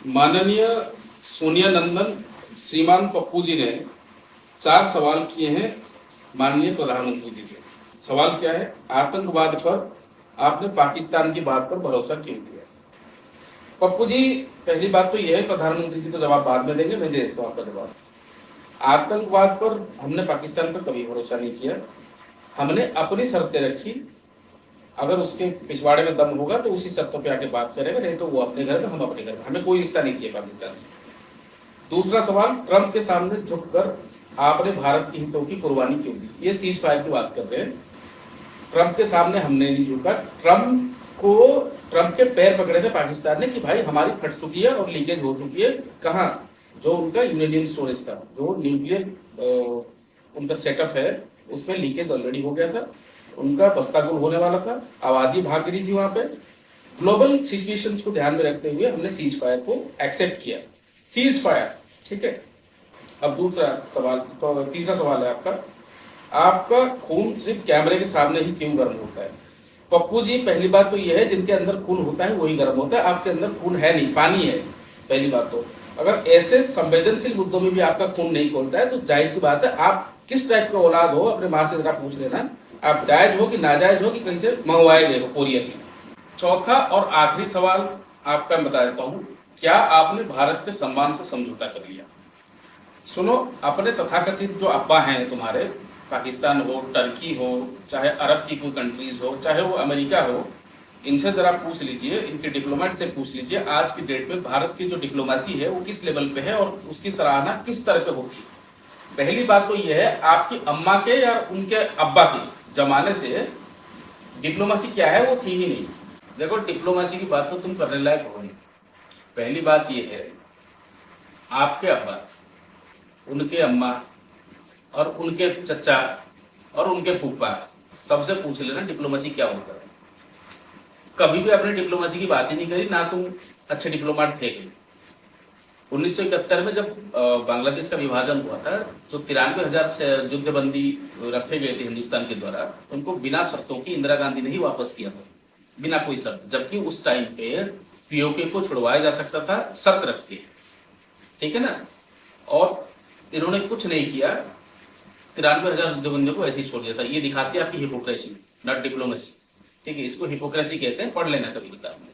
माननीय सोनिया नंदन श्रीमान पप्पू जी ने 4 सवाल किए हैं माननीय प्रधानमंत्री जी से। सवाल क्या है? आतंकवाद पर आपने पाकिस्तान की बात पर भरोसा क्यों किया? पप्पू जी, पहली बात तो यह है, प्रधानमंत्री जी को जवाब बाद में देंगे, मैं दे देता हूं आपका जवाब। आतंकवाद पर हमने पाकिस्तान पर कभी भरोसा नहीं किया। हमने अपनी शर्तें रखी, अगर उसके पिछवाड़े में दम होगा तो उसी शर्तों पे आके बात करेंगे, नहीं तो वो अपने घर में, हम अपने घर में। हमें कोई रिश्ता नहीं चाहिए पाकिस्तान से। दूसरा सवाल, ट्रंप के सामने झुककर आपने भारत के हितों की कुर्बानी क्यों दी? ये सीज फायर की बात कर रहे हैं। ट्रंप के सामने हमने नहीं झुका। ट्रंप के पैर पकड़े थे पाकिस्तान ने कि भाई हमारी फट चुकी है और लीकेज हो चुकी है। कहाँ? जो उनका यूरेनियम स्टोरेज था, जो न्यूक्लियर उनका सेटअप है, उसमें लीकेज ऑलरेडी हो गया था। उनका बस्तागुल होने वाला था, आबादी भाग रही थी वहां पे। ग्लोबल सिचुएशंस को ध्यान में रखते हुए हमने सीज फायर को एक्सेप्ट किया। सीज फायर, ठीक है। अब दूसरा सवाल, तो तीसरा सवाल है आपका खून सिर्फ कैमरे के सामने ही क्यों गर्म होता है? पप्पू जी, पहली बात तो यह है, जिनके अंदर खून होता है वही गर्म होता है। आपके अंदर खून है नहीं, पानी है। पहली बात तो अगर ऐसे संवेदनशील मुद्दों में भी आपका खून नहीं खोलता है तो जाहिर सी बात है, आप किस टाइप का औलाद हो अपने माँ से जरा पूछ लेना। आप जायज हो कि नाजायज हो कि कहीं से मंगवाए गए हो कोरियर में। चौथा और आखिरी सवाल आपका मैं बता देता हूं, क्या आपने भारत के सम्मान से समझौता कर लिया? सुनो, अपने तथाकथित जो अब्बा हैं तुम्हारे, पाकिस्तान हो, टर्की हो, चाहे अरब की कोई कंट्रीज हो, चाहे वो अमेरिका हो, इनसे जरा पूछ लीजिए, इनके डिप्लोमेट से पूछ लीजिए, आज की डेट में भारत की जो डिप्लोमेसी है वो किस लेवल पे है और उसकी सराहना किस तरह पे होती है। पहली बात तो यह है, आपकी अम्मा के या उनके अब्बा के जमाने से डिप्लोमेसी क्या है वो थी ही नहीं। देखो, डिप्लोमेसी की बात तो तुम करने लायक हो नहीं। पहली बात यह है, आपके अब्बा, उनके अम्मा और उनके चचा और उनके फूफा, सबसे पूछ लेना डिप्लोमेसी क्या होता है। कभी भी अपने डिप्लोमेसी की बात ही नहीं करी, ना तुम अच्छे डिप्लोमेट थे। 1971 में जब बांग्लादेश का विभाजन हुआ था, जो 93,000 युद्धबंदी रखे गए थे हिंदुस्तान के द्वारा, उनको बिना शर्तों की इंदिरा गांधी ने ही वापस किया था, बिना कोई शर्त। जबकि उस टाइम पे पीओके को छुड़वाया जा सकता था शर्त रख के, ठीक है ना। और इन्होंने कुछ नहीं किया, 93,000 युद्धबंदियों को ऐसे ही छोड़ दिया था। ये दिखाती है आपकी हिपोक्रेसी, नॉट डिप्लोमेसी, ठीक है। इसको हिपोक्रेसी कहते हैं, पढ़ लेना कभी किताब में।